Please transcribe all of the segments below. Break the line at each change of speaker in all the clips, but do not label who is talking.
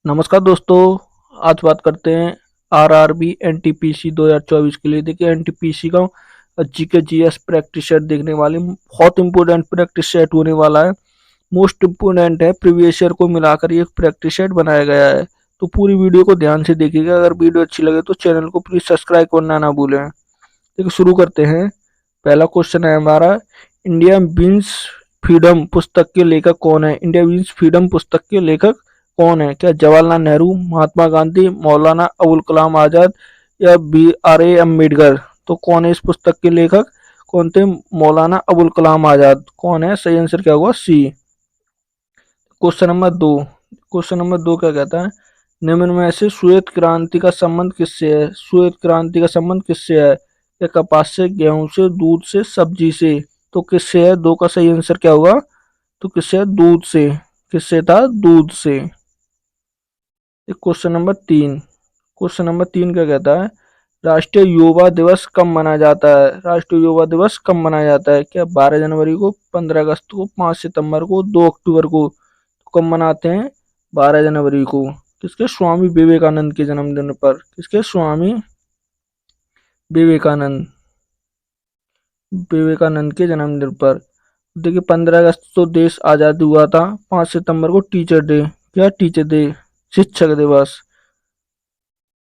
नमस्कार दोस्तों। आज बात करते हैं आरआरबी एनटीपीसी 2024 के लिए। देखिए एनटीपीसी का जीके जीएस प्रैक्टिस सेट देखने वाले बहुत इंपॉर्टेंट प्रैक्टिस सेट होने वाला है। मोस्ट इम्पोर्टेंट है, प्रीवियस ईयर को मिलाकर ये प्रैक्टिस सेट बनाया गया है। तो पूरी वीडियो को ध्यान से देखिएगा। अगर वीडियो अच्छी लगे तो चैनल को प्लीज सब्सक्राइब करना ना भूलें। देखिए शुरू करते हैं। पहला क्वेश्चन है हमारा, इंडिया विंस फ्रीडम पुस्तक के लेखक कौन है? इंडिया विंस फ्रीडम पुस्तक के लेखक कौन है? क्या जवाहरलाल नेहरू, महात्मा गांधी, मौलाना अबुल कलाम आजाद या बी अम्बेडकर? तो कौन है इस पुस्तक के लेखक? कौन थे? मौलाना अबुल कलाम आजाद। कौन है? सही आंसर क्या होगा? सी। क्वेश्चन नंबर 2 क्या कहता है? निम्न में से श्वेत क्रांति का संबंध किससे है? श्वेत क्रांति का संबंध किससे है? या कपास से, गेहूं से, दूध से, सब्जी से? तो किससे है? दो का सही आंसर क्या होगा? तो किससे है? दूध से। किससे था? दूध से। क्वेश्चन नंबर 3 क्या कहता है? राष्ट्रीय युवा दिवस कब मनाया जाता है? राष्ट्रीय युवा दिवस कब मनाया जाता है? क्या 12 जनवरी को, 15 अगस्त को, 5 सितंबर को, 2 अक्टूबर को? तो कब मनाते हैं? 12 जनवरी को। किसके? स्वामी विवेकानंद के जन्मदिन पर। किसके? स्वामी विवेकानंद विवेकानंद के जन्मदिन पर। देखिए 15 अगस्त तो देश आजाद हुआ था। 5 सितंबर को टीचर डे। क्या? टीचर डे, शिक्षक दिवस।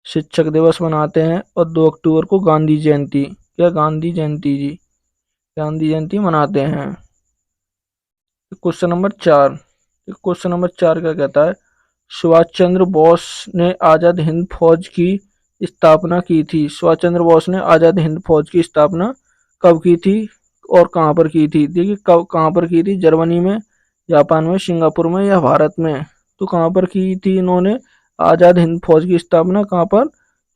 शिक्षक दिवस मनाते हैं। और 2 अक्टूबर को गांधी जयंती। क्या? गांधी जयंती जी, गांधी जयंती मनाते हैं। क्वेश्चन नंबर 4 क्या कहता है? सुभाष चंद्र बोस ने आजाद हिंद फौज की स्थापना की थी। सुभाष चंद्र बोस ने आजाद हिंद फौज की स्थापना कब की थी और कहाँ पर की थी? देखिए कब, कहाँ पर की थी? जर्मनी में, जापान में, सिंगापुर में या भारत में? तो कहाँ पर की थी इन्होंने आजाद हिंद फौज की स्थापना? कहाँ पर?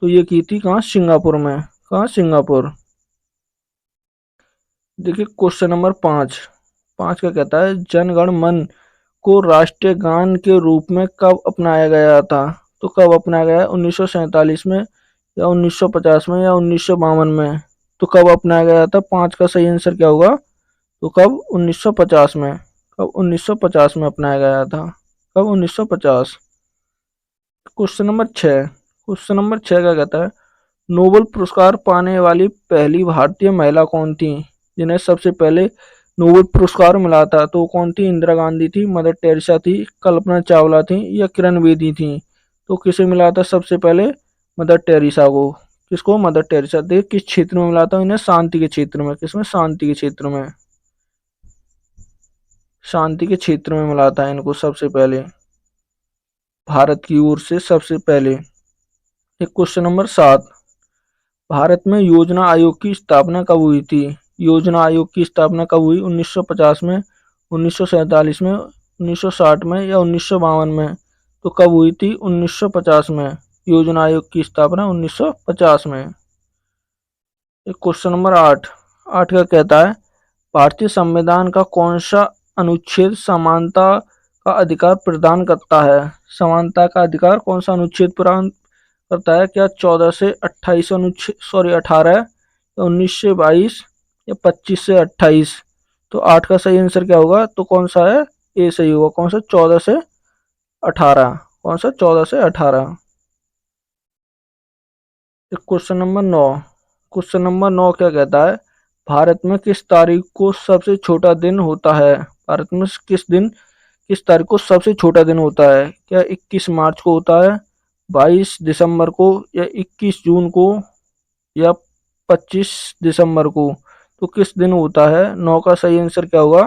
तो ये की थी कहाँ? सिंगापुर में। कहाँ? सिंगापुर। देखिए क्वेश्चन नंबर 5 क्या कहता है? जनगण मन को राष्ट्रीय गान के रूप में कब अपनाया गया था? तो कब अपनाया गया? 1947 में या 1950 में या 1952 में? तो कब अपनाया गया था? 5 का सही आंसर क्या होगा? तो कब? 1950 में। कब? 1950 में अपनाया गया था। कब? 1950। क्वेश्चन नंबर 6 क्या कहता है? नोबेल पुरस्कार पाने वाली पहली भारतीय महिला कौन थी? जिन्हें सबसे पहले नोबेल पुरस्कार मिला था तो कौन थी? इंदिरा गांधी थी, मदर टेरेसा थी, कल्पना चावला थी या किरण बेदी थी? तो किसे मिला था सबसे पहले? मदर टेरेसा को। किसको? Mother Teresa. देख किस क्षेत्र में मिला था इन्हें? शांति के क्षेत्र में। किसमें? शांति के क्षेत्र में। शांति के क्षेत्र में मिला था इनको सबसे पहले, भारत की ओर से सबसे पहले। एक क्वेश्चन नंबर 7, भारत में योजना आयोग की स्थापना कब हुई थी? योजना आयोग की स्थापना कब हुई? 1950 में, 1947 में, 1960 में या 1952 में? तो कब हुई थी? 1950 में। योजना आयोग की स्थापना 1950 में। एक क्वेश्चन नंबर 8 क्या कहता है? भारतीय संविधान का कौन सा अनुच्छेद समानता का अधिकार प्रदान करता है? समानता का अधिकार कौन सा अनुच्छेद प्रदान करता है? क्या 14 से 28 अनुच्छेद, सॉरी 18, या 19 से 22 या 25 से 28? तो 8 का सही आंसर क्या होगा? तो कौन सा है? ए सही होगा। कौन सा? 14 से 18। कौन सा? 14 से 18। क्वेश्चन नंबर 9 क्या कहता है? भारत में किस तारीख को सबसे छोटा दिन होता है? भारत में किस तारीख को सबसे छोटा दिन होता है? क्या 21 मार्च को होता है, 22 दिसंबर को या 21 जून को या 25 दिसंबर को? तो किस दिन होता है? 9 का सही आंसर क्या होगा?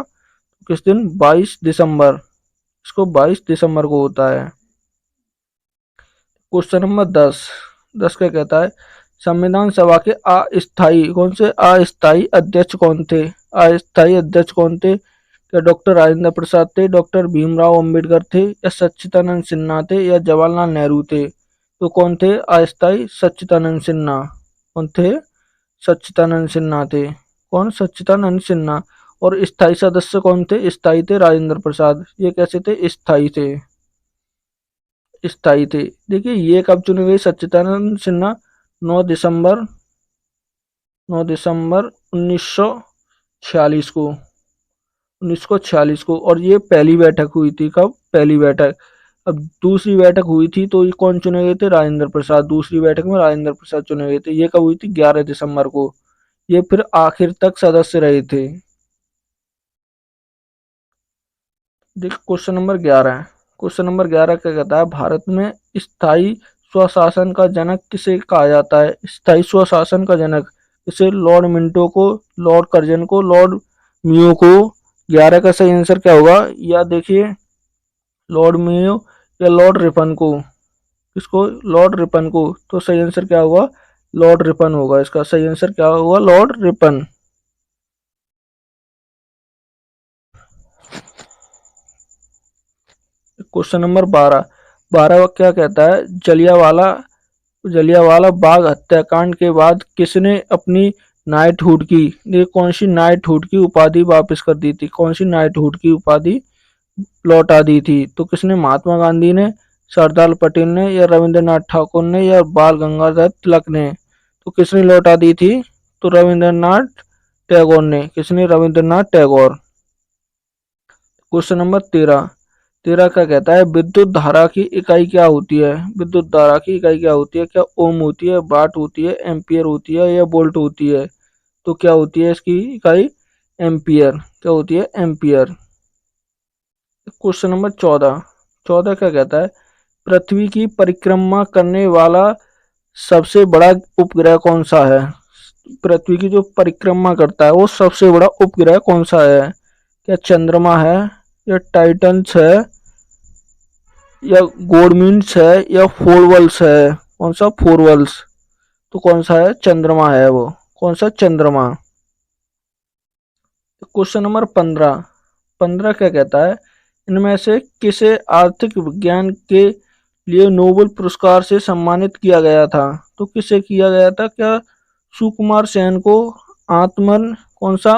किस दिन? 22 दिसंबर। इसको 22 दिसंबर को होता है। क्वेश्चन नंबर 10 क्या कहता है? संविधान सभा के अस्थाई अध्यक्ष कौन थे? अस्थाई अध्यक्ष कौन थे? क्या डॉक्टर राजेंद्र प्रसाद थे, डॉक्टर भीमराव अंबेडकर थे या सच्चिदानंद सिन्हा थे या जवाहरलाल नेहरू थे? तो कौन थे अस्थाई? सच्चिदानंद सिन्हा। कौन थे? सच्चिदानंद सिन्हा थे। कौन? सच्चिदानंद सिन्हा। और स्थायी सदस्य कौन थे? स्थायी थे राजेंद्र प्रसाद। ये कैसे थे? स्थायी थे। स्थायी थे। देखिए ये कब चुने गए सच्चिदानंद सिन्हा? 9 दिसंबर 1946 को। 1946 को। और ये पहली बैठक हुई थी। कब? पहली बैठक अब दूसरी बैठक हुई थी तो ये कौन चुने गए थे? राजेंद्र प्रसाद। दूसरी बैठक में राजेंद्र प्रसाद चुने गए थे। ये कब हुई थी? 11 दिसंबर को। ये फिर आखिर तक सदस्य रहे थे। देखिए क्वेश्चन नंबर 11। क्वेश्चन नंबर 11 क्या कहता है? भारत में स्थायी स्वशासन का जनक किसे कहा जाता है? स्थायी स्वशासन का जनक इसे लॉर्ड मिंटो को, लॉर्ड कर्जन को, लॉर्ड मियो को। 11 का सही आंसर क्या होगा? या देखिए लॉर्ड मियो या लॉर्ड रिपन को। किसको? लॉर्ड रिपन को। तो सही आंसर क्या होगा? लॉर्ड रिपन होगा। इसका सही आंसर क्या होगा? Lord Ripon. Question number 12। 12 क्या कहता है? जलियांवाला बाग हत्याकांड के बाद किसने अपनी नाइटहुड की, ये कौन सी नाइटहुड की उपाधि वापस कर दी थी? कौन सी नाइटहुड की उपाधि लौटा दी थी? तो किसने? महात्मा गांधी ने, सरदार पटेल ने, या रविंद्रनाथ ठाकुर ने, या बाल गंगाधर तिलक ने? तो किसने लौटा दी थी? तो रविंद्रनाथ टैगोर ने। किसने? रविंद्रनाथ टैगोर। Question number 13। 13 क्या कहता है? विद्युत धारा की इकाई क्या होती है? विद्युत धारा की इकाई क्या होती है? क्या ओम होती है, वाट होती है, एम्पियर होती है, या वोल्ट होती है? तो क्या होती है इसकी इकाई? एम्पियर। क्या होती है? एम्पियर। Question number 14। 14 क्या कहता है? पृथ्वी की परिक्रमा करने वाला सबसे बड़ा उपग्रह कौन सा है? पृथ्वी की जो परिक्रमा करता है वो सबसे बड़ा उपग्रह कौन सा है? क्या चंद्रमा है, या टाइटन्स है, या गॉडमिन्स है, या फोरवल्स है? कौन सा? फोरवल्स। तो कौन सा है? चंद्रमा है वो। कौन सा? चंद्रमा। Question number 15। 15 क्या कहता है? इनमें से किसे आर्थिक विज्ञान के लिए नोबेल पुरस्कार से सम्मानित किया गया था? तो किसे किया गया था? क्या सुकुमार सेन को, आत्मन, कौन सा,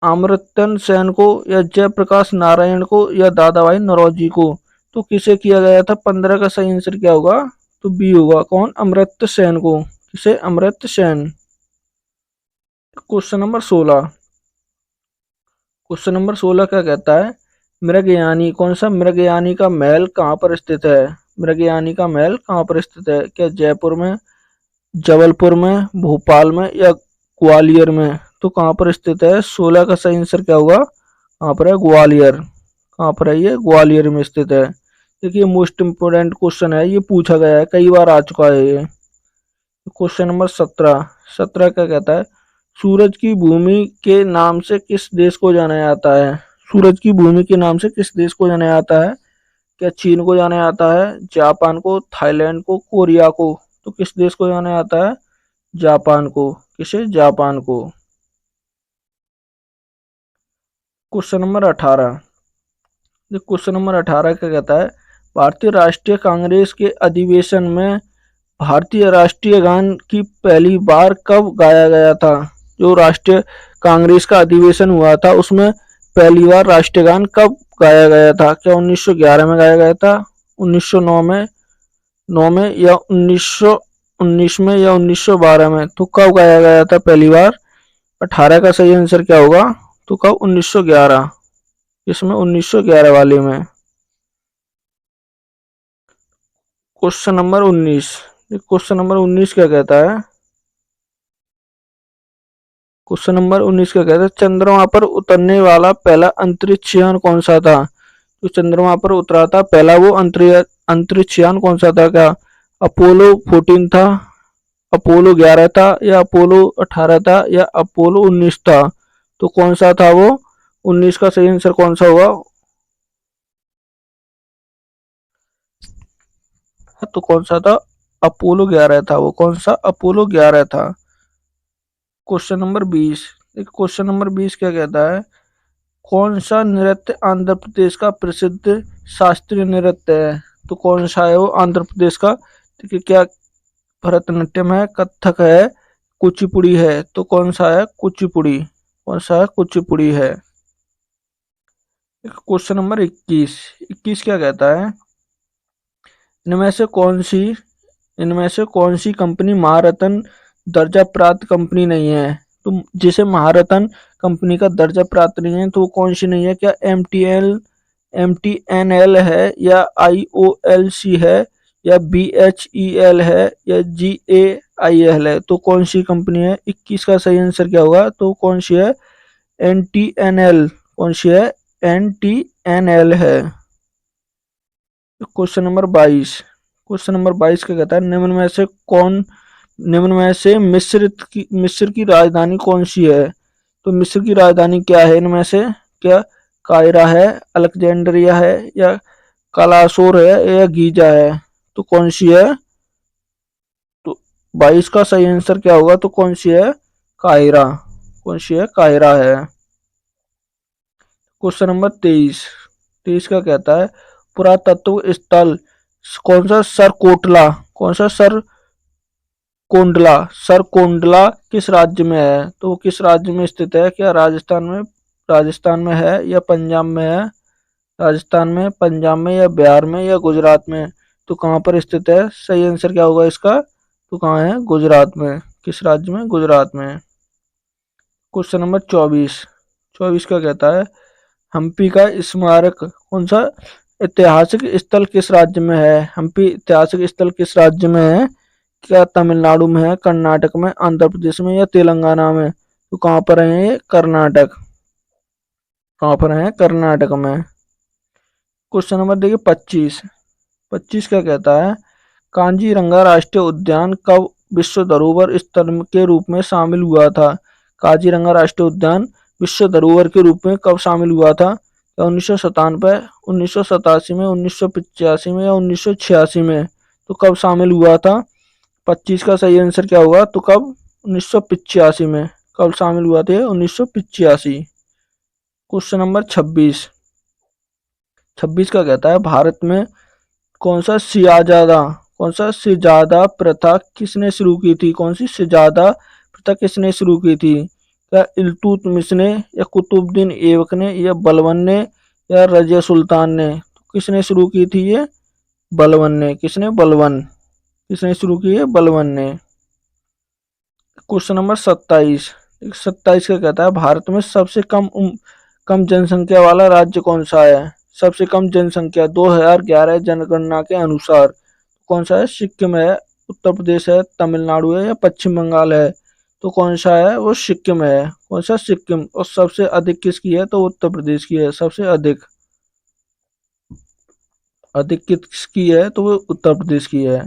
अमर्त्य सेन को, या जयप्रकाश नारायण को, या दादाभाई नौरोजी को? तो किसे किया गया था? 15 का सही आंसर क्या होगा? तो बी होगा। कौन? अमर्त्य सेन को। किसे? Amartya Sen. Question number 16। Question number 16 क्या कहता है? मृगयानी, कौन सा? मृगयानी का महल कहाँ पर स्थित है? मृगयानी का महल कहाँ पर स्थित है? क्या जयपुर में, जबलपुर में, भोपाल में, या ग्वालियर में? तो कहाँ पर स्थित है? 16 का सही आंसर क्या होगा? कहाँ पर है? ग्वालियर। कहाँ पर है ये? ग्वालियर में स्थित है। देखिए मोस्ट इम्पोर्टेंट क्वेश्चन है, ये पूछा गया है, कई बार आ चुका है ये। Question number 17। 17 क्या कहता है? सूरज की भूमि के नाम से किस देश को जाना जाता है? सूरज की भूमि के नाम से किस देश को जाना जाता है? क्या चीन को जाना जाता है, जापान को, थाईलैंड को, कोरिया को? तो किस देश को जाना जाता है? जापान को। किसे? जापान को। Question number 18। क्वेश्चन नंबर 18 क्या कहता है? भारतीय राष्ट्रीय कांग्रेस के अधिवेशन में भारतीय राष्ट्रीय गान की पहली बार कब गाया गया था? जो राष्ट्रीय कांग्रेस का अधिवेशन हुआ था उसमें पहली बार राष्ट्रीय गान कब गाया गया था? क्या 1911 में गाया गया था, 1909 में, 9 में, या 1919 में, या 1912 में? तो कब गाया गया था पहली बार? 18 का सही आंसर क्या होगा? तो कब? 1911। इसमें 1911 वाले में। Question number 19। क्वेश्चन नंबर 19 क्या कहता है? क्वेश्चन नंबर 19 क्या कहता है? चंद्रमा पर उतरने वाला पहला अंतरिक्ष यान कौन सा था? जो चंद्रमा पर उतरा था पहला वो अंतरिक्ष यान कौन सा था? क्या अपोलो 14 था, अपोलो 11 था, या अपोलो 18 था, या अपोलो 19 था? तो कौन सा था वो? 19 का सही आंसर कौन सा होगा? तो कौन सा था? अपोलो 11 था वो। कौन सा? अपोलो 11 था। Question number 20। क्वेश्चन नंबर 20 क्या कहता है? कौन सा नृत्य आंध्र प्रदेश का प्रसिद्ध शास्त्रीय नृत्य है? तो कौन सा है वो आंध्र प्रदेश का? देखिए क्या भरतनाट्यम है, कथक है, कुचिपुड़ी है? तो कौन सा है? कुचिपुड़ी। कौन सा है? कुचिपुड़ी है। Question number 21। 21 क्या कहता है? इनमें से कौन सी इनमें से कौन सी कंपनी महारत्न दर्जा प्राप्त कंपनी नहीं है? तो जिसे महारत्न कंपनी का दर्जा प्राप्त नहीं है तो वो कौन सी नहीं है? क्या एम टी एल, MTNL है या IOLC है या BHEL है या GAIL है, तो कौन सी कंपनी है? 21 का सही आंसर क्या होगा? तो कौन सी है? NTNL। कौन सी है? NTNL है। Question number 22। क्वेश्चन नंबर 22 क्या कहता है? निम्न में से मिस्र की राजधानी कौन सी है? तो मिस्र की राजधानी क्या है इनमें से? क्या कायरा है, अलेक्जेंड्रिया है या कालासोर है या गीजा है? तो कौन सी है? तो 22 का सही आंसर क्या होगा? तो कौन सी है? कायरा। कौन सी है? कायरा है। Question number 23। 23 का कहता है पुरातत्व स्थल कौन सा सर कोंडला किस राज्य में है? तो वो किस राज्य में स्थित है? क्या राजस्थान में है या पंजाब में है? राजस्थान में, पंजाब में या बिहार में या गुजरात में? तो कहाँ पर स्थित है? सही आंसर क्या होगा इसका? तो कहाँ है? गुजरात में। किस राज्य में? गुजरात में। Question number 24। 24 का कहता है हम्पी का स्मारक कौन सा ऐतिहासिक स्थल किस राज्य में है? हम्पी ऐतिहासिक स्थल किस राज्य में है? क्या तमिलनाडु में है, कर्नाटक में, आंध्र प्रदेश में या तेलंगाना में? तो कहाँ पर है ये? कर्नाटक। कहाँ पर है? कर्नाटक में। क्वेश्चन नंबर देखिए 25। 25 क्या कहता है कांजीरंगा राष्ट्रीय उद्यान कब विश्व धरोहर स्थल के रूप में शामिल हुआ था? काजीरंगा राष्ट्रीय उद्यान विश्व धरोहर के रूप में कब शामिल हुआ था? क्या 1997, 1987 में, 1985 में या 1986 में? तो कब शामिल हुआ था? 25 का सही आंसर क्या होगा? तो कब? 1985 में। कब शामिल हुआ था? 1985। Question number 26। 26 का कहता है भारत में कौन सा सिजादा प्रथा किसने शुरू की थी? कौन सी सिजादा प्रथा किसने शुरू की थी? क्या इल्तुतमिश ने या कुतुबुद्दीन ऐबक ने या बलबन ने या रजिया सुल्तान ने? तो किसने शुरू की थी ये? बलबन ने। किसने? बलबन। किसने शुरू की है? बलबन ने। Question number 27। 27 का कहता है भारत में सबसे कम जनसंख्या वाला राज्य कौन सा है? सबसे कम जनसंख्या 2011 जनगणना के अनुसार कौन सा है? सिक्किम है, उत्तर प्रदेश है, तमिलनाडु है या पश्चिम बंगाल है? तो कौन सा है? वो सिक्किम है। कौन सा? सिक्किम। और सबसे अधिक किसकी है? तो उत्तर प्रदेश की है सबसे अधिक। अधिक किसकी है? तो वो उत्तर प्रदेश की है।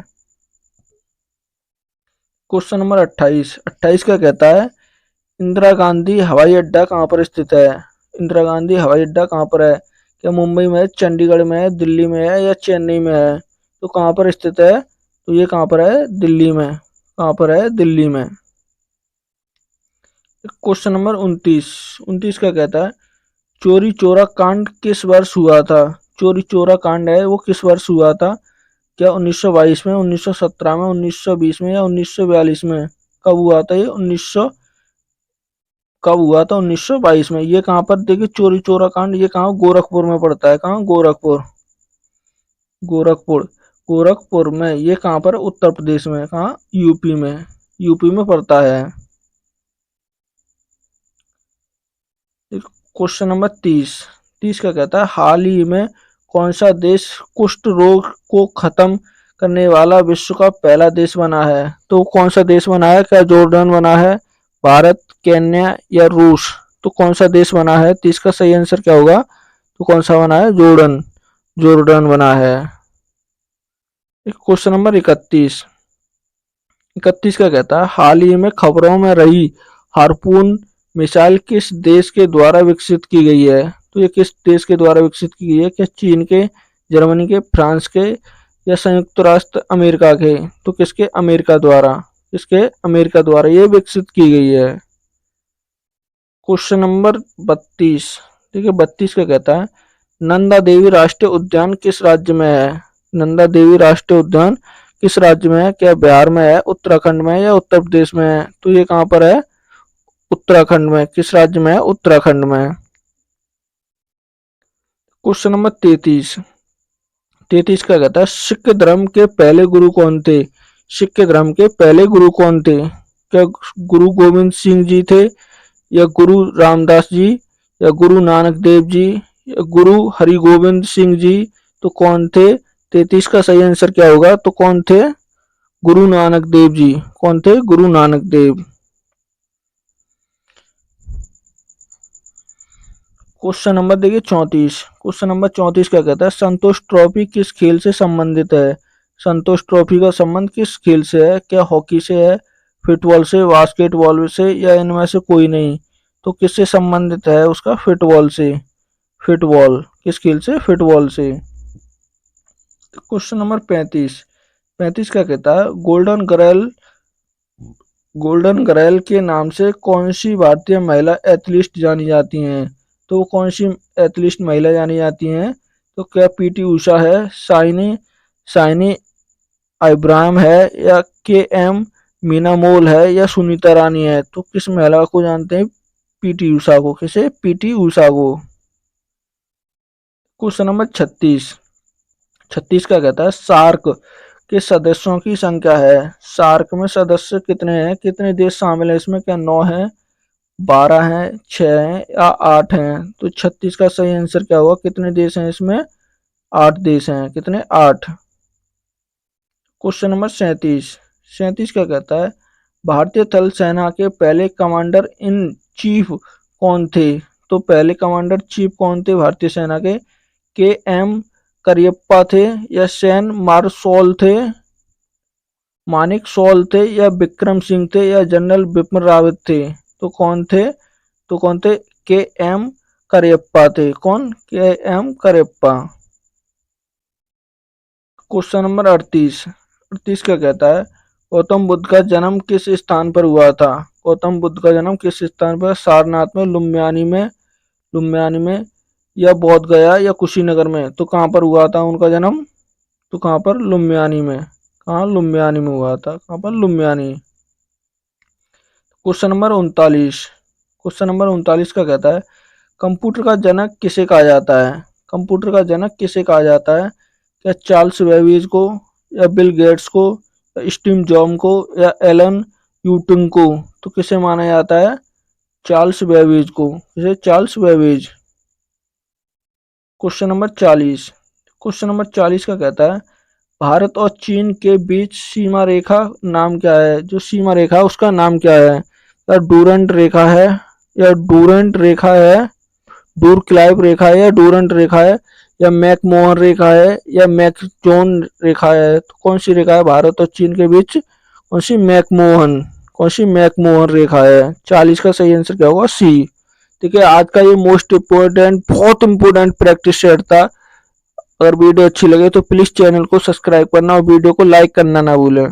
Question number 28। 28 का कहता है इंदिरा गांधी हवाई अड्डा कहाँ पर स्थित है? इंदिरा गांधी हवाई अड्डा कहाँ पर है? क्या मुंबई में है, चंडीगढ़ में है, दिल्ली में है या चेन्नई में है? तो कहाँ पर स्थित है? तो ये कहाँ पर है? दिल्ली में। कहाँ पर है? दिल्ली में। Question number 29। 29 का कहता है चोरी चोरा कांड किस वर्ष हुआ था? चोरी चोरा कांड है वो किस वर्ष हुआ था? क्या 1922 में, 1917 में, 1920 में या 1942 में? कब हुआ था ये? 1922 में। ये कहाँ पर? देखिए चोरी चोरा कांड ये कहाँ? गोरखपुर में पड़ता है। कहाँ? गोरखपुर। गोरखपुर। गोरखपुर में। ये कहाँ पर? उत्तर प्रदेश में। कहाँ? यूपी में। यूपी में पड़ता है। Question number 30। 30 का कहता है हाल ही में कौन सा देश कुष्ठ रोग को खत्म करने वाला विश्व का पहला देश बना है? तो कौन सा देश बना है? क्या जॉर्डन बना है, भारत, केन्या या रूस? तो कौन सा देश बना है? 30 का सही आंसर क्या होगा? तो कौन सा बना है? जॉर्डन। जॉर्डन बना है। Question number 31। 31 का कहता है हाल ही में खबरों में रही हार्पून मिसाइल किस देश के द्वारा विकसित की गई है? तो ये किस देश के द्वारा विकसित की गई है? क्या चीन के, जर्मनी के, फ्रांस के या संयुक्त राष्ट्र अमेरिका के? तो किसके? अमेरिका द्वारा। किसके? अमेरिका द्वारा ये विकसित की गई है। Question number 32। ठीक है 32 का कहता है नंदा देवी राष्ट्रीय उद्यान किस राज्य में है? नंदा देवी राष्ट्रीय उद्यान किस राज्य में है? क्या बिहार में है, उत्तराखंड में है या उत्तर प्रदेश में है? तो ये कहाँ पर है? उत्तराखंड में। किस राज्य में है? उत्तराखंड में। Question number 33। 33 का कहता है सिख धर्म के पहले गुरु कौन थे? सिख धर्म के पहले गुरु कौन थे? क्या गुरु गोविंद सिंह जी थे या गुरु रामदास जी या गुरु नानक देव जी या गुरु हरिगोविंद सिंह जी, तो कौन थे? 33 का सही आंसर क्या होगा? तो कौन थे? गुरु नानक देव जी। कौन थे? गुरु नानक देव। क्वेश्चन नंबर देखिए 34। क्वेश्चन नंबर 34 क्या कहता है? संतोष ट्रॉफी किस खेल से संबंधित है? संतोष ट्रॉफी का संबंध किस खेल से है? क्या हॉकी से है, फुटबॉल से, बास्केटबॉल से, या इनमें से कोई नहीं? तो किससे संबंधित है उसका? फुटबॉल से। फुटबॉल किस खेल से? फुटबॉल से। Question number 35। 35 क्या कहता है? गोल्डन गर्ल के नाम से कौन सी भारतीय महिला एथलीट जानी जाती हैं? तो वो कौन सी एथलीट महिला जानी जाती हैं? तो क्या पीटी उषा है, साइनी साइनी इब्राहिम है, या के एम मीना मोल है, या सुनीता रानी है? तो किस महिला को जानते हैं? पीटी उषा को। किसे? पीटी उषा को। Question number 36। 36 क्या कहता है? सार्क के सदस्यों की संख्या है। सार्क में सदस्य कितने हैं? कितने देश शामिल हैं इसमें? क्या 9 है, 12 हैं, 6 हैं, या 8 हैं? तो 36 का सही आंसर क्या होगा? कितने देश हैं इसमें? 8 देश हैं। कितने? 8। Question number 37। 37 क्या कहता है? भारतीय थल सेना के पहले कमांडर इन चीफ कौन थे? तो पहले कमांडर चीफ कौन थे भारतीय सेना के एम करियप्पा थे, या सैन मार्शल थे, मानिक शॉल थे, या विक्रम सिंह थे, या जनरल बिपिन रावत थे? तो कौन थे? तो कौन थे? के एम करियप्पा थे। कौन? के एम करियप्पा। Question number 38। 38 क्या कहता है? गौतम बुद्ध का जन्म किस स्थान पर हुआ था? गौतम बुद्ध का जन्म किस स्थान पर? सारनाथ में, लुम्बियानी में, या बोध गया, या कुशीनगर में? तो कहाँ पर हुआ था उनका जन्म? तो कहाँ पर? लुम्बियानी में। कहाँ? लुम्बियानी में हुआ था। कहाँ पर? लुम्बियानी। Question number 39। क्वेश्चन नंबर 39 का कहता है? कंप्यूटर का जनक किसे कहा जाता है? कंप्यूटर का जनक किसे कहा जाता है? क्या चार्ल्स बेबेज को, या बिल गेट्स को, या स्टीव जॉब को, या एलन यूटिंग को? तो किसे माना जाता है? चार्ल्स बेबेज को। किसे? Charles Babbage. Question number 40। Question number 40 का कहता है? भारत और चीन के बीच सीमा रेखा नाम क्या है? जो सीमा रेखा है उसका नाम क्या है? या डूरंट रेखा है, या डूरंट रेखा है, डूर-क्लाइव रेखा है, या डूरंट रेखा है, या मैकमोहन रेखा है, या मैकजोन रेखा है? तो कौन सी रेखा है भारत और चीन के बीच? कौन सी? मैकमोहन। कौन सी? मैकमोहन रेखा है। 40 का सही आंसर क्या होगा? सी। ठीक है, आज का ये मोस्ट इम्पोर्टेंट, बहुत इंपोर्टेंट प्रैक्टिस सेट था। अगर वीडियो अच्छी लगे तो प्लीज चैनल को सब्सक्राइब करना और वीडियो को लाइक करना ना भूलें।